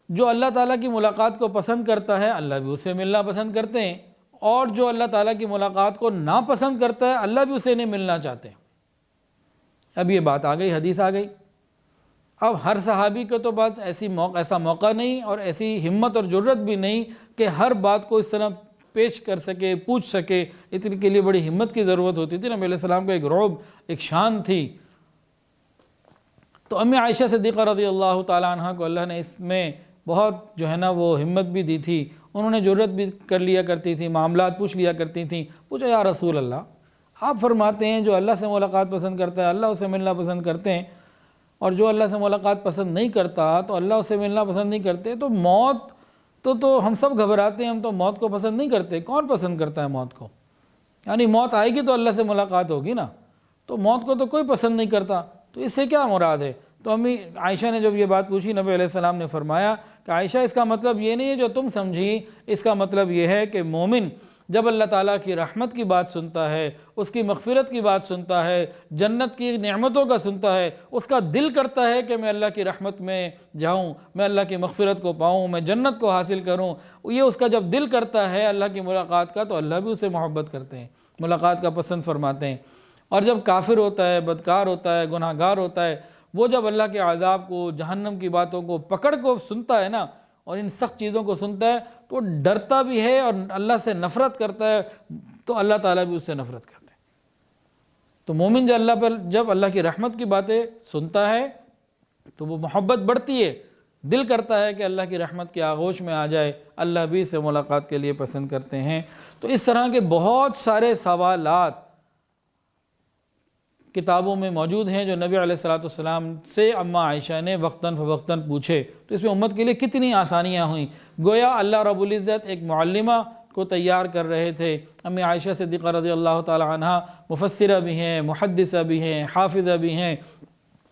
جو اللہ تعالیٰ کی ملاقات کو پسند کرتا ہے اللہ بھی اسے ملنا پسند کرتے ہیں، اور جو اللہ تعالیٰ کی ملاقات کو ناپسند کرتا ہے اللہ بھی اسے نہیں ملنا چاہتے۔ اب یہ بات آ گئی، حدیث آ گئی۔ اب ہر صحابی کو تو بس ایسا موقع نہیں اور ایسی ہمت اور جرت بھی نہیں کہ ہر بات کو اس طرح پیش کر سکے، پوچھ سکے، اس کے لیے بڑی ہمت کی ضرورت ہوتی تھی۔ نبی علیہ السلام کا ایک رعب، ایک شان تھی۔ تو امی عائشہ صدیقہ رضی اللہ تعالیٰ عنہ کو اللہ نے اس میں بہت جو ہے نا وہ ہمت بھی دی تھی، انہوں نے جرت بھی کر لیا کرتی تھی، معاملات پوچھ لیا کرتی تھیں۔ پوچھا یا رسول اللہ، آپ فرماتے ہیں جو اللہ سے ملاقات پسند کرتا ہے اللہ اسے ملنا پسند کرتے ہیں، اور جو اللہ سے ملاقات پسند نہیں کرتا تو اللہ اسے ملنا پسند نہیں کرتے، تو موت تو ہم سب گھبراتے ہیں، ہم تو موت کو پسند نہیں کرتے، کون پسند کرتا ہے موت کو؟ یعنی موت آئے گی تو اللہ سے ملاقات ہوگی نا، تو موت کو تو کوئی پسند نہیں کرتا، تو اس سے کیا مراد ہے؟ تو امی عائشہ نے جب یہ بات پوچھی، نبی علیہ السلام نے فرمایا کہ عائشہ اس کا مطلب یہ نہیں ہے جو تم سمجھی، اس کا مطلب یہ ہے کہ مومن جب اللہ تعالیٰ کی رحمت کی بات سنتا ہے، اس کی مغفرت کی بات سنتا ہے، جنت کی نعمتوں کا سنتا ہے، اس کا دل کرتا ہے کہ میں اللہ کی رحمت میں جاؤں، میں اللہ کی مغفرت کو پاؤں، میں جنت کو حاصل کروں، یہ اس کا جب دل کرتا ہے اللہ کی ملاقات کا، تو اللہ بھی اسے محبت کرتے ہیں، ملاقات کا پسند فرماتے ہیں۔ اور جب کافر ہوتا ہے، بدکار ہوتا ہے، گناہ گار ہوتا ہے، وہ جب اللہ کے عذاب کو، جہنم کی باتوں کو پکڑ کو سنتا ہے نا، اور ان سخت چیزوں کو سنتا ہے، تو ڈرتا بھی ہے اور اللہ سے نفرت کرتا ہے، تو اللہ تعالیٰ بھی اس سے نفرت کرتے ہیں۔ تو مومن جب اللہ کی رحمت کی باتیں سنتا ہے تو وہ محبت بڑھتی ہے، دل کرتا ہے کہ اللہ کی رحمت کے آغوش میں آ جائے، اللہ بھی اسے ملاقات کے لیے پسند کرتے ہیں۔ تو اس طرح کے بہت سارے سوالات کتابوں میں موجود ہیں جو نبی علیہ السلام سے اماں عائشہ نے وقتاً فوقتاً پوچھے، تو اس میں امت کے لیے کتنی آسانیاں ہوئیں۔ گویا اللہ رب العزت ایک معلمہ کو تیار کر رہے تھے۔ امی عائشہ صدیقہ رضی اللہ تعالی عنہ مفسرہ بھی ہیں، محدثہ بھی ہیں، حافظہ بھی ہیں،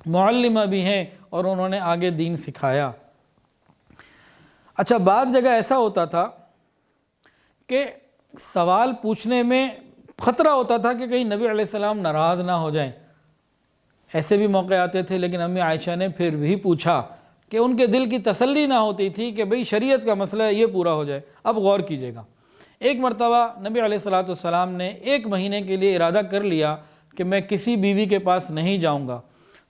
معلمہ بھی ہیں، اور انہوں نے آگے دین سکھایا۔ اچھا، بعض جگہ ایسا ہوتا تھا کہ سوال پوچھنے میں خطرہ ہوتا تھا کہ کہیں نبی علیہ السلام ناراض نہ ہو جائیں، ایسے بھی موقع آتے تھے، لیکن امی عائشہ نے پھر بھی پوچھا کہ ان کے دل کی تسلی نہ ہوتی تھی کہ بھئی شریعت کا مسئلہ ہے، یہ پورا ہو جائے۔ اب غور کیجئے گا، ایک مرتبہ نبی علیہ السلام نے 1 مہینے کے لیے ارادہ کر لیا کہ میں کسی بیوی کے پاس نہیں جاؤں گا،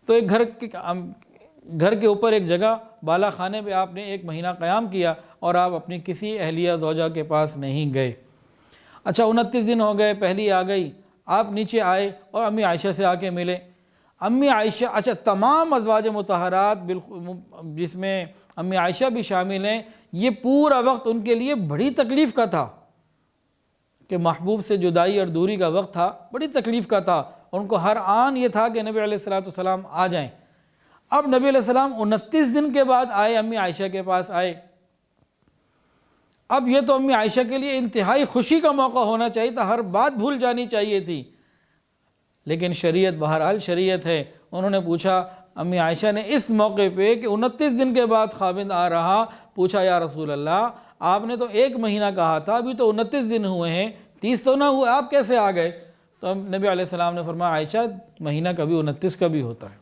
تو ایک گھر کے اوپر ایک جگہ بالا خانے پہ آپ نے 1 مہینہ قیام کیا اور آپ اپنی کسی اہلیہ زوجہ کے پاس نہیں گئے۔ اچھا، 29 دن ہو گئے، پہلی آ گئی، آپ نیچے آئے اور امی عائشہ سے آ کے ملے۔ امی عائشہ، اچھا تمام ازواج مطہرات جس میں امی عائشہ بھی شامل ہیں، یہ پورا وقت ان کے لیے بڑی تکلیف کا تھا کہ محبوب سے جدائی اور دوری کا وقت تھا، بڑی تکلیف کا تھا، ان کو ہر آن یہ تھا کہ نبی علیہ السلام آ جائیں۔ اب نبی علیہ السلام 29 دن کے بعد آئے، امی عائشہ کے پاس آئے۔ اب یہ تو امی عائشہ کے لیے انتہائی خوشی کا موقع ہونا چاہیے تھا، ہر بات بھول جانی چاہیے تھی، لیکن شریعت بہرحال شریعت ہے۔ انہوں نے پوچھا، امی عائشہ نے اس موقع پہ کہ 29 دن کے بعد خاوند آ رہا، پوچھا یا رسول اللہ آپ نے تو 1 مہینہ کہا تھا، ابھی تو 29 دن ہوئے ہیں، 30 تو نہ ہوئے، آپ کیسے آ گئے؟ تو نبی علیہ السلام نے فرمایا عائشہ مہینہ کبھی 29 کا بھی ہوتا ہے۔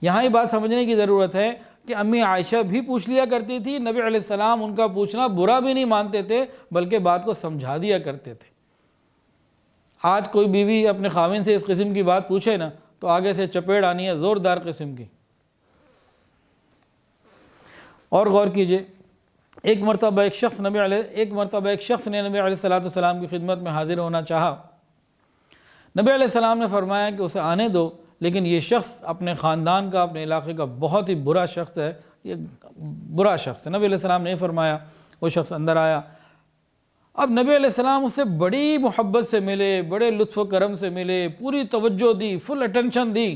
یہاں یہ بات سمجھنے کی ضرورت ہے کہ امی عائشہ بھی پوچھ لیا کرتی تھی، نبی علیہ السلام ان کا پوچھنا برا بھی نہیں مانتے تھے بلکہ بات کو سمجھا دیا کرتے تھے۔ آج کوئی بیوی اپنے خاوند سے اس قسم کی بات پوچھے نا تو آگے سے چپیڑ آنی ہے زوردار قسم کی۔ اور غور کیجئے، ایک مرتبہ ایک شخص نے نبی علیہ السلام کی خدمت میں حاضر ہونا چاہا۔ نبی علیہ السلام نے فرمایا کہ اسے آنے دو، لیکن یہ شخص اپنے خاندان کا، اپنے علاقے کا بہت ہی برا شخص ہے، یہ برا شخص ہے۔ نبی علیہ السلام نے فرمایا، وہ شخص اندر آیا۔ اب نبی علیہ السلام اس سے بڑی محبت سے ملے، بڑے لطف و کرم سے ملے، پوری توجہ دی، فل اٹینشن دی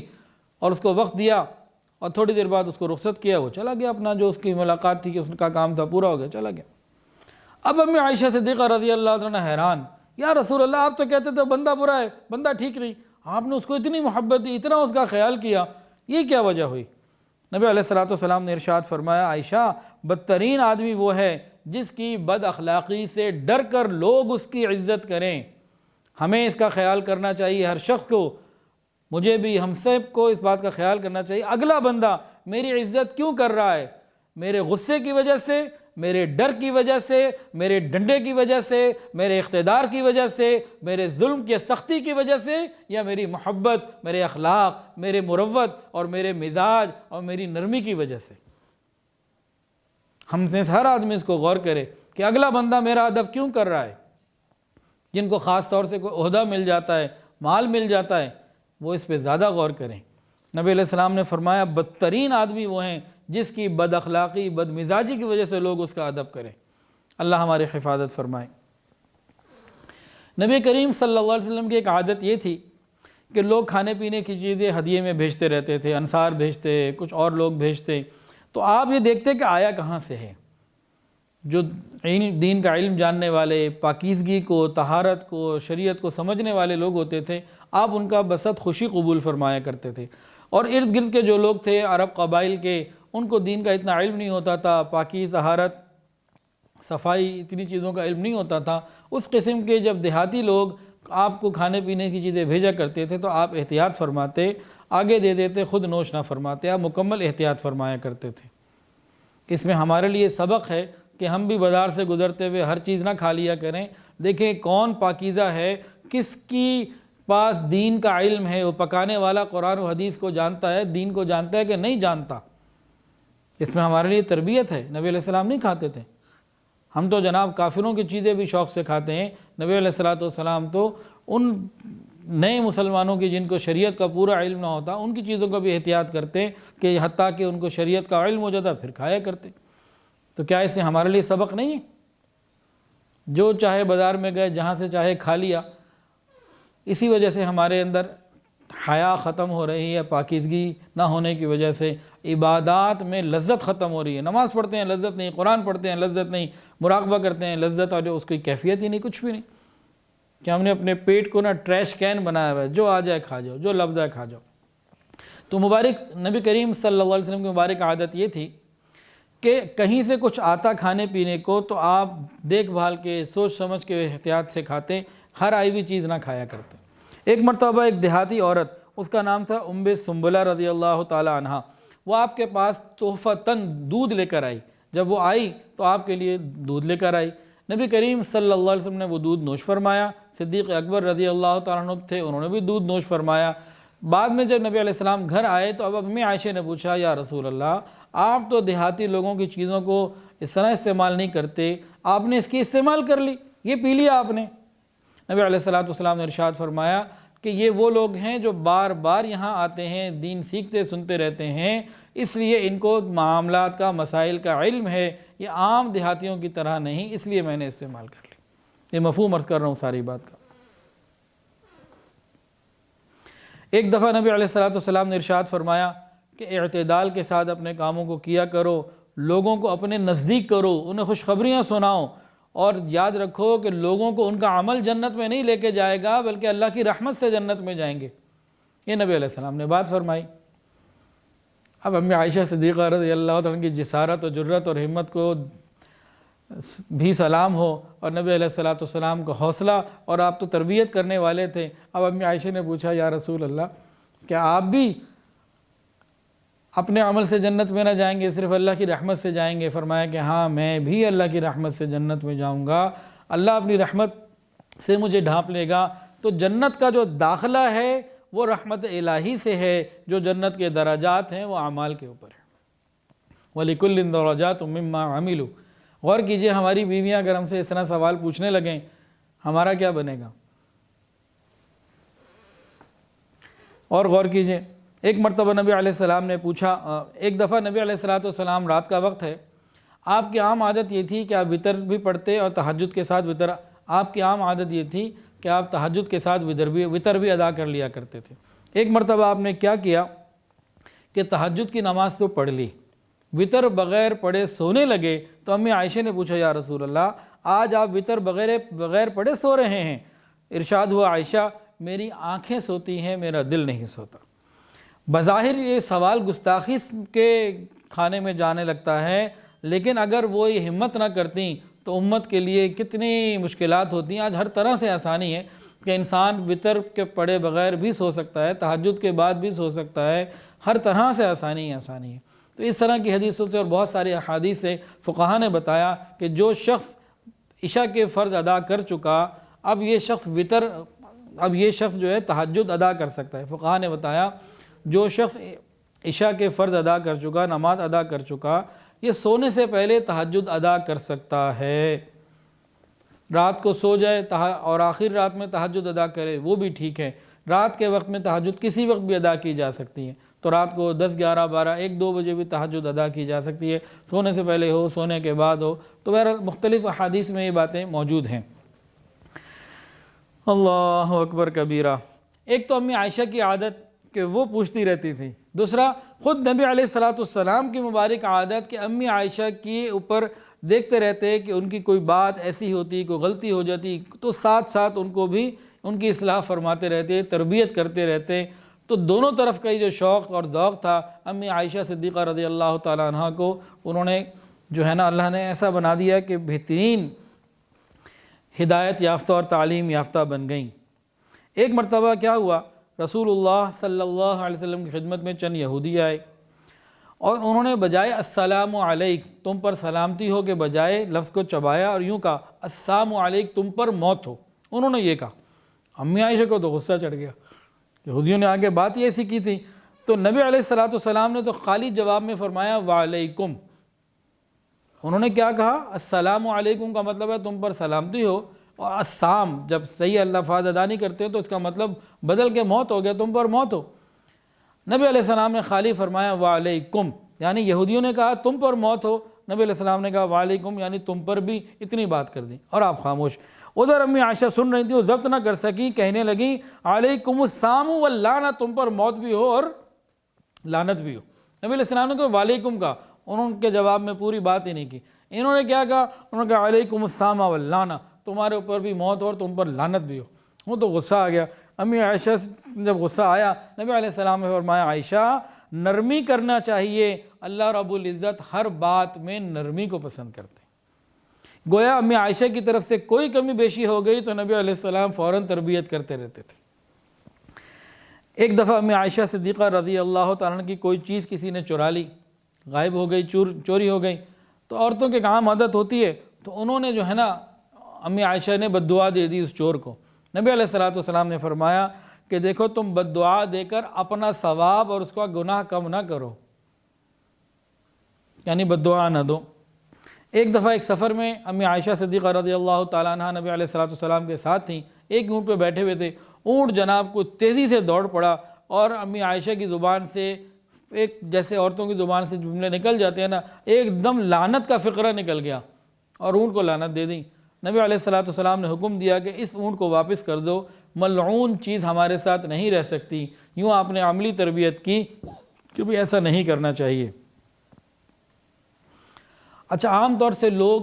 اور اس کو وقت دیا، اور تھوڑی دیر بعد اس کو رخصت کیا، وہ چلا گیا، اپنا جو اس کی ملاقات تھی کہ اس کا کام تھا پورا ہو گیا، چلا گیا۔ اب امی عائشہ صدیقہ رضی اللہ عنہ حیران، یا رسول اللہ آپ تو کہتے تھے بندہ برا ہے، بندہ ٹھیک نہیں، آپ نے اس کو اتنی محبت دی، اتنا اس کا خیال کیا، یہ کیا وجہ ہوئی؟ نبی علیہ السلام نے ارشاد فرمایا، عائشہ بدترین آدمی وہ ہے جس کی بد اخلاقی سے ڈر کر لوگ اس کی عزت کریں۔ ہمیں اس کا خیال کرنا چاہیے، ہر شخص کو، مجھے بھی، ہم سب کو اس بات کا خیال کرنا چاہیے، اگلا بندہ میری عزت کیوں کر رہا ہے؟ میرے غصے کی وجہ سے، میرے ڈر کی وجہ سے، میرے ڈنڈے کی وجہ سے، میرے اقتدار کی وجہ سے، میرے ظلم کی سختی کی وجہ سے، یا میری محبت، میرے اخلاق، میرے مروت اور میرے مزاج اور میری نرمی کی وجہ سے؟ ہم سے ہر آدمی اس کو غور کرے کہ اگلا بندہ میرا ادب کیوں کر رہا ہے۔ جن کو خاص طور سے کوئی عہدہ مل جاتا ہے، مال مل جاتا ہے، وہ اس پہ زیادہ غور کریں۔ نبی علیہ السلام نے فرمایا بدترین آدمی وہ ہیں جس کی بد اخلاقی، بد مزاجی کی وجہ سے لوگ اس کا ادب کریں۔ اللہ ہماری حفاظت فرمائے۔ نبی کریم صلی اللہ علیہ وسلم کی ایک عادت یہ تھی کہ لوگ کھانے پینے کی چیزیں ہدیے میں بھیجتے رہتے تھے، انصار بھیجتے، کچھ اور لوگ بھیجتے، تو آپ یہ دیکھتے کہ آیا کہاں سے ہے۔ جو دین کا علم جاننے والے، پاکیزگی کو، طہارت کو، شریعت کو سمجھنے والے لوگ ہوتے تھے، آپ ان کا بسط خوشی قبول فرمایا کرتے تھے۔ اور ارد گرد کے جو لوگ تھے عرب قبائل کے، ان کو دین کا اتنا علم نہیں ہوتا تھا، پاکی، طہارت، صفائی، اتنی چیزوں کا علم نہیں ہوتا تھا۔ اس قسم کے جب دیہاتی لوگ آپ کو کھانے پینے کی چیزیں بھیجا کرتے تھے تو آپ احتیاط فرماتے، آگے دے دیتے، خود نوش نہ فرماتے، آپ مکمل احتیاط فرمایا کرتے تھے۔ اس میں ہمارے لیے سبق ہے کہ ہم بھی بازار سے گزرتے ہوئے ہر چیز نہ کھا لیا کریں، دیکھیں کون پاکیزہ ہے، کس کی پاس دین کا علم ہے، وہ پکانے والا قرآن و حدیث کو جانتا ہے، دین کو جانتا ہے کہ نہیں جانتا۔ اس میں ہمارے لیے تربیت ہے۔ نبی علیہ السلام نہیں کھاتے تھے، ہم تو جناب کافروں کی چیزیں بھی شوق سے کھاتے ہیں۔ نبی علیہ السلام تو ان نئے مسلمانوں کی جن کو شریعت کا پورا علم نہ ہوتا، ان کی چیزوں کا بھی احتیاط کرتے کہ حتیٰ کہ ان کو شریعت کا علم ہو جاتا پھر کھایا کرتے۔ تو کیا اس سے ہمارے لیے سبق نہیں ہے؟ جو چاہے بازار میں گئے، جہاں سے چاہے کھا لیا، اسی وجہ سے ہمارے اندر حیا ختم ہو رہی ہے، پاکیزگی نہ ہونے کی وجہ سے عبادات میں لذت ختم ہو رہی ہے۔ نماز پڑھتے ہیں لذت نہیں، قرآن پڑھتے ہیں لذت نہیں، مراقبہ کرتے ہیں لذت، اور اس کی کیفیت ہی نہیں، کچھ بھی نہیں۔ کہ ہم نے اپنے پیٹ کو ٹریش کین بنایا ہوا ہے، جو آ جائے کھا جاؤ، جو لفظ ہے کھا جاؤ۔ تو مبارک نبی کریم صلی اللہ علیہ وسلم کی مبارک عادت یہ تھی کہ کہیں سے کچھ آتا کھانے پینے کو تو آپ دیکھ بھال کے، سوچ سمجھ کے، احتیاط سے کھاتے، ہر آئی ہوئی چیز نہ کھایا کرتے۔ ایک مرتبہ ایک دیہاتی عورت، اس کا نام تھا ام سنبلہ رضی اللہ تعالی عنہ، وہ آپ کے پاس تحفتاً دودھ لے کر آئی۔ جب وہ آئی تو آپ کے لیے دودھ لے کر آئی۔ نبی کریم صلی اللہ علیہ وسلم نے وہ دودھ نوش فرمایا۔ صدیق اکبر رضی اللہ تعالیٰ عنہ تھے، انہوں نے بھی دودھ نوش فرمایا۔ بعد میں جب نبی علیہ السلام گھر آئے تو اب امی عائشہ نے پوچھا، یا رسول اللہ آپ تو دیہاتی لوگوں کی چیزوں کو اس طرح استعمال نہیں کرتے، آپ نے اس کی استعمال کر لی، یہ پی لیا آپ نے؟ نبی علیہ السلام نے ارشاد فرمایا کہ یہ وہ لوگ ہیں جو بار بار یہاں آتے ہیں، دین سیکھتے سنتے رہتے ہیں، اس لیے ان کو معاملات کا، مسائل کا علم ہے، یہ عام دیہاتیوں کی طرح نہیں، اس لیے میں نے استعمال کر لی۔ یہ مفہوم عرض کر رہا ہوں ساری بات کا۔ ایک دفعہ نبی علیہ الصلوۃ والسلام نے ارشاد فرمایا کہ اعتدال کے ساتھ اپنے کاموں کو کیا کرو، لوگوں کو اپنے نزدیک کرو، انہیں خوشخبریاں سناؤ، اور یاد رکھو کہ لوگوں کو ان کا عمل جنت میں نہیں لے کے جائے گا بلکہ اللہ کی رحمت سے جنت میں جائیں گے۔ یہ نبی علیہ السلام نے بات فرمائی۔ اب امی عائشہ صدیقہ رضی اللہ عنہ کی جسارت و جرت اور ہمت کو بھی سلام ہو، اور نبی علیہ السلام کو حوصلہ، اور آپ تو تربیت کرنے والے تھے۔ اب امی عائشہ نے پوچھا یا رسول اللہ کیا آپ بھی اپنے عمل سے جنت میں نہ جائیں گے، صرف اللہ کی رحمت سے جائیں گے؟ فرمایا کہ ہاں میں بھی اللہ کی رحمت سے جنت میں جاؤں گا، اللہ اپنی رحمت سے مجھے ڈھانپ لے گا۔ تو جنت کا جو داخلہ ہے وہ رحمت الہی سے ہے، جو جنت کے درجات ہیں وہ اعمال کے اوپر ہے۔ وَلِكُلٍّ دَرَجَاتٌ مِّمَّا عَمِلُوا۔ غور کیجئے، ہماری بیویاں اگر ہم سے اس طرح سوال پوچھنے لگیں ہمارا کیا بنے گا؟ اور غور کیجئے، ایک مرتبہ نبی علیہ السلام نے پوچھا، ایک دفعہ نبی علیہ السلام رات کا وقت ہے، آپ کی عام عادت یہ تھی کہ آپ وتر بھی پڑھتے اور تہجد کے ساتھ آپ کی عام عادت یہ تھی کہ آپ تہجد کے ساتھ وتر بھی ادا کر لیا کرتے تھے۔ ایک مرتبہ آپ نے کیا کیا کہ تہجد کی نماز تو پڑھ لی، وتر بغیر پڑھے سونے لگے، تو امی عائشہ نے پوچھا یا رسول اللہ آج آپ وتر بغیر پڑھے سو رہے ہیں؟ ارشاد ہوا عائشہ میری آنکھیں سوتی ہیں، میرا دل نہیں سوتا۔ بظاہر یہ سوال گستاخی کے کھانے میں جانے لگتا ہے، لیکن اگر وہ یہ ہمت نہ کرتی تو امت کے لیے کتنی مشکلات ہوتی ہیں۔ آج ہر طرح سے آسانی ہے کہ انسان وتر کے پڑھے بغیر بھی سو سکتا ہے، تہجد کے بعد بھی سو سکتا ہے، ہر طرح سے آسانی ہے۔ تو اس طرح کی حدیثوں سے اور بہت ساری احادیث سے فقہا نے بتایا کہ جو شخص عشاء کے فرض ادا کر چکا، اب یہ شخص جو ہے تہجد ادا کر سکتا ہے۔ فقہا نے بتایا جو شخص عشاء کے فرض ادا کر چکا، نماز ادا کر چکا، یہ سونے سے پہلے تہجد ادا کر سکتا ہے۔ رات کو سو جائے اور آخر رات میں تہجد ادا کرے وہ بھی ٹھیک ہے۔ رات کے وقت میں تہجد کسی وقت بھی ادا کی جا سکتی ہے، تو رات کو 10، 11، 12، 1، 2 بجے بھی تہجد ادا کی جا سکتی ہے، سونے سے پہلے ہو، سونے کے بعد ہو۔ تو بہرحال مختلف احادیث میں یہ باتیں موجود ہیں۔ اللہ اکبر کبیرہ۔ ایک تو امی عائشہ کی عادت کہ وہ پوچھتی رہتی تھی، دوسرا خود نبی علیہ السلام کی مبارک عادت کہ امی عائشہ کے اوپر دیکھتے رہتے کہ ان کی کوئی بات ایسی ہوتی، کوئی غلطی ہو جاتی تو ساتھ ساتھ ان کو بھی ان کی اصلاح فرماتے رہتے، تربیت کرتے رہتے۔ تو دونوں طرف کا جو شوق اور ذوق تھا امی عائشہ صدیقہ رضی اللہ تعالیٰ عنہ کو، انہوں نے جو ہے نا اللہ نے ایسا بنا دیا کہ بہترین ہدایت یافتہ اور تعلیم یافتہ بن گئیں۔ ایک مرتبہ کیا ہوا، رسول اللہ صلی اللہ علیہ وسلم کی خدمت میں چند یہودی آئے، اور انہوں نے بجائے السلام علیک تم پر سلامتی ہو کے بجائے لفظ کو چبایا اور یوں کہا السلام علیک تم پر موت ہو۔ انہوں نے یہ کہا، امی عائشہ کو تو غصہ چڑھ گیا، یہودیوں نے آگے بات یہ ایسی کی تھی، تو نبی علیہ السلام نے تو خالی جواب میں فرمایا وعلیکم۔ انہوں نے کیا کہا، السلام علیکم کا مطلب ہے تم پر سلامتی ہو، اور السلام جب صحیح الفاظ ادا نہیں کرتے تو اس کا مطلب بدل کے موت ہو گیا، تم پر موت ہو۔ نبی علیہ السلام نے خالی فرمایا وعلیکم، یعنی یہودیوں نے کہا تم پر موت ہو، نبی علیہ السلام نے کہا وعلیکم یعنی تم پر بھی، اتنی بات کر دی اور آپ خاموش۔ ادھر امی عائشہ سن رہی تھی، وہ ضبط نہ کر سکی، کہنے لگی علیکم السلام واللعنہ، تم پر موت بھی ہو اور لعنت بھی ہو۔ نبی علیہ السلام نے کہا وعلیکم کا، انہوں کے جواب میں پوری بات ہی نہیں کی۔ انہوں نے کیا کہا، انہوں نے کہا علیکم السلام واللعنہ، تمہارے اوپر بھی موت ہو اور تم پر لعنت بھی ہو۔ وہ تو غصہ آ گیا امی عائشہ جب غصہ آیا، نبی علیہ السلام نے فرمایا عائشہ نرمی کرنا چاہیے، اللہ رب العزت ہر بات میں نرمی کو پسند کرتے ہیں۔ گویا امی عائشہ کی طرف سے کوئی کمی بیشی ہو گئی تو نبی علیہ السلام فوراً تربیت کرتے رہتے تھے۔ ایک دفعہ امی عائشہ صدیقہ رضی اللہ تعالیٰ عنہ کی کوئی چیز کسی نے چرا لی، غائب ہو گئی، چوری ہو گئی، تو عورتوں کے عام عادت ہوتی ہے، تو انہوں نے جو ہے نا امی عائشہ نے بد دعا دے دی اس چور کو۔ نبی علیہ السلام نے فرمایا کہ دیکھو تم بد دعا دے کر اپنا ثواب اور اس کا گناہ کم نہ کرو، یعنی بد دعا نہ دو۔ ایک دفعہ ایک سفر میں امی عائشہ صدیقہ رضی اللہ تعالیٰ عنہ نبی علیہ السلام کے ساتھ تھیں، ایک اونٹ پہ بیٹھے ہوئے تھے، اونٹ جناب کو تیزی سے دوڑ پڑا اور امی عائشہ کی زبان سے ایک جیسے عورتوں کی زبان سے جملے نکل جاتے ہیں نا، ایک دم لعنت کا فقرہ نکل گیا اور اونٹ کو لعنت دے دی۔ نبی علیہ الصلوۃ والسلام نے حکم دیا کہ اس اونٹ کو واپس کر دو، ملعون چیز ہمارے ساتھ نہیں رہ سکتی۔ یوں آپ نے عملی تربیت کی کہ بھی ایسا نہیں کرنا چاہیے۔ اچھا، عام طور سے لوگ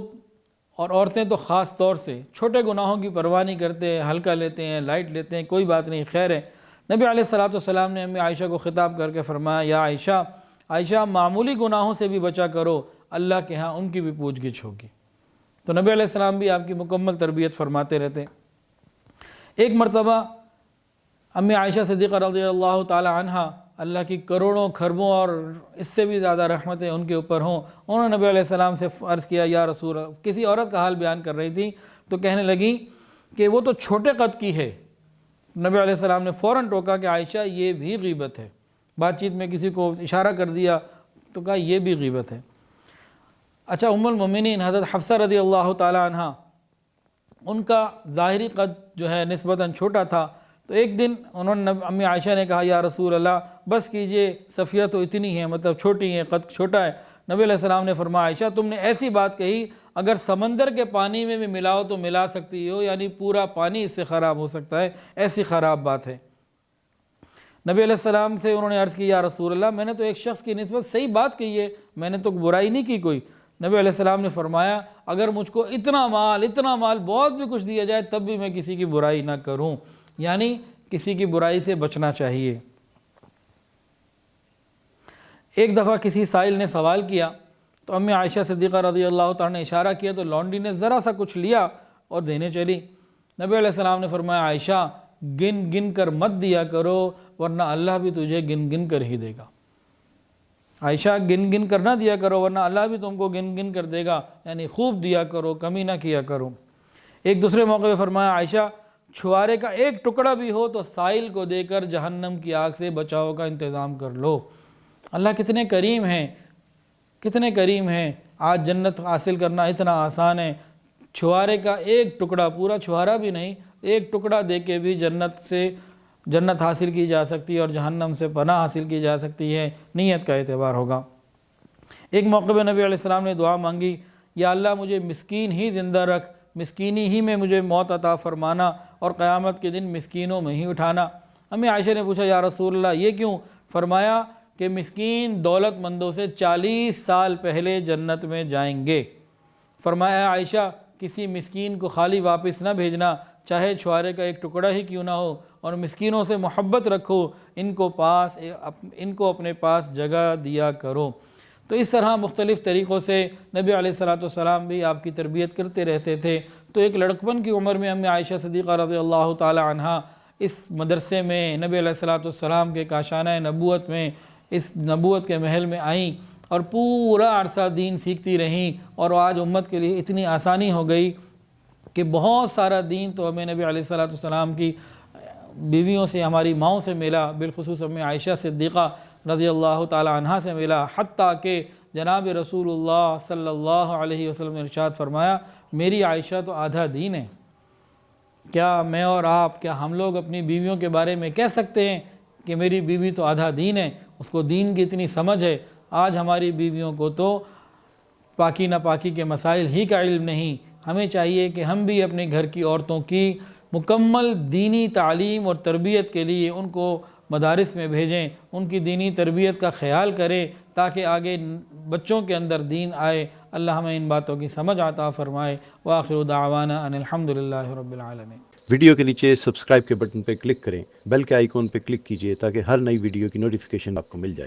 اور عورتیں تو خاص طور سے چھوٹے گناہوں کی پرواہ نہیں کرتے، ہلکا لیتے ہیں، لائٹ لیتے ہیں، کوئی بات نہیں، خیر ہے۔ نبی علیہ الصلوۃ والسلام نے امی عائشہ کو خطاب کر کے فرمایا، یا عائشہ، عائشہ معمولی گناہوں سے بھی بچا کرو، اللہ کے ہاں ان کی بھی پوچھ گچھ ہوگی۔ تو نبی علیہ السلام بھی آپ کی مکمل تربیت فرماتے رہتے۔ ایک مرتبہ امی عائشہ صدیقہ رضی اللہ تعالی عنہ، اللہ کی کروڑوں کھربوں اور اس سے بھی زیادہ رحمتیں ان کے اوپر ہوں، انہوں نے نبی علیہ السلام سے عرض کیا، یا رسول اللہ، کسی عورت کا حال بیان کر رہی تھی تو کہنے لگی کہ وہ تو چھوٹے قد کی ہے۔ نبی علیہ السلام نے فوراً ٹوکا کہ عائشہ یہ بھی غیبت ہے۔ بات چیت میں کسی کو اشارہ کر دیا تو کہا یہ بھی غیبت ہے۔ اچھا، ام المومنین حضرت حفصہ رضی اللہ تعالی عنہ، ان کا ظاہری قد جو ہے نسبتاً چھوٹا تھا، تو ایک دن انہوں نے امی عائشہ نے کہا، یا رسول اللہ بس کیجئے، صفیہ تو اتنی ہے، مطلب چھوٹی ہے، قد چھوٹا ہے۔ نبی علیہ السلام نے فرمایا، عائشہ تم نے ایسی بات کہی، اگر سمندر کے پانی میں بھی ملاؤ تو ملا سکتی ہو، یعنی پورا پانی اس سے خراب ہو سکتا ہے، ایسی خراب بات ہے۔ نبی علیہ السلام سے انہوں نے عرض کی، یا رسول اللہ میں نے تو ایک شخص کی نسبت صحیح بات کہی ہے، میں نے تو برائی نہیں کی کوئی۔ نبی علیہ السلام نے فرمایا، اگر مجھ کو اتنا مال بہت بھی کچھ دیا جائے تب بھی میں کسی کی برائی نہ کروں، یعنی کسی کی برائی سے بچنا چاہیے۔ ایک دفعہ کسی سائل نے سوال کیا تو امی عائشہ صدیقہ رضی اللہ تعالیٰ نے اشارہ کیا تو لونڈی نے ذرا سا کچھ لیا اور دینے چلی۔ نبی علیہ السلام نے فرمایا، عائشہ گن گن کر مت دیا کرو ورنہ اللہ بھی تجھے گن گن کر ہی دے گا۔ عائشہ گن گن کر نہ دیا کرو ورنہ اللہ بھی تم کو گن گن کر دے گا، یعنی خوب دیا کرو، کمی نہ کیا کرو۔ ایک دوسرے موقع پہ فرمایا، عائشہ چھوارے کا ایک ٹکڑا بھی ہو تو سائل کو دے کر جہنم کی آگ سے بچاؤ کا انتظام کر لو۔ اللہ کتنے کریم ہیں، کتنے کریم ہیں۔ آج جنت حاصل کرنا اتنا آسان ہے، چھوارے کا ایک ٹکڑا، پورا چھوارا بھی نہیں، ایک ٹکڑا دے کے بھی جنت حاصل کی جا سکتی ہے اور جہنم سے پناہ حاصل کی جا سکتی ہے، نیت کا اعتبار ہوگا۔ ایک موقع پہ نبی علیہ السلام نے دعا مانگی، یا اللہ مجھے مسکین ہی زندہ رکھ، مسکینی ہی میں مجھے موت عطا فرمانا اور قیامت کے دن مسکینوں میں ہی اٹھانا۔ امی عائشہ نے پوچھا، یا رسول اللہ یہ کیوں؟ فرمایا کہ مسکین دولت مندوں سے 40 سال پہلے جنت میں جائیں گے۔ فرمایا، عائشہ کسی مسکین کو خالی واپس نہ بھیجنا، چاہے چھوارے کا ایک ٹکڑا ہی کیوں نہ ہو، اور مسکینوں سے محبت رکھو، ان کو اپنے پاس جگہ دیا کرو۔ تو اس طرح مختلف طریقوں سے نبی علیہ الصلوۃ والسلام بھی آپ کی تربیت کرتے رہتے تھے۔ تو ایک لڑکپن کی عمر میں امی عائشہ صدیقہ رضی اللہ تعالی عنہ اس مدرسے میں نبی علیہ الصلوۃ والسلام کے کاشانہ نبوت میں، اس نبوت کے محل میں آئیں اور پورا عرصہ دین سیکھتی رہیں، اور آج امت کے لیے اتنی آسانی ہو گئی کہ بہت سارا دین تو ہمیں نبی علیہ الصلوۃ والسلام کی بیویوں سے، ہماری ماؤں سے ملا، بالخصوص امی عائشہ صدیقہ رضی اللہ تعالی عنہ سے ملا، حتیٰ کہ جناب رسول اللہ صلی اللہ علیہ وسلم نے ارشاد فرمایا، میری عائشہ تو آدھا دین ہے۔ کیا میں اور آپ، کیا ہم لوگ اپنی بیویوں کے بارے میں کہہ سکتے ہیں کہ میری بیوی تو آدھا دین ہے؟ اس کو دین کی اتنی سمجھ ہے۔ آج ہماری بیویوں کو تو پاکی ناپاکی کے مسائل ہی کا علم نہیں۔ ہمیں چاہیے کہ ہم بھی اپنے گھر کی عورتوں کی مکمل دینی تعلیم اور تربیت کے لیے ان کو مدارس میں بھیجیں، ان کی دینی تربیت کا خیال کریں تاکہ آگے بچوں کے اندر دین آئے۔ اللہ ہمیں ان باتوں کی سمجھ عطا فرمائے۔ وآخر دعوانا ان الحمدللہ رب العالمین۔ ویڈیو کے نیچے سبسکرائب کے بٹن پہ کلک کریں، بیل کے آئیکن پہ کلک کیجئے تاکہ ہر نئی ویڈیو کی نوٹیفیکیشن آپ کو مل جائے۔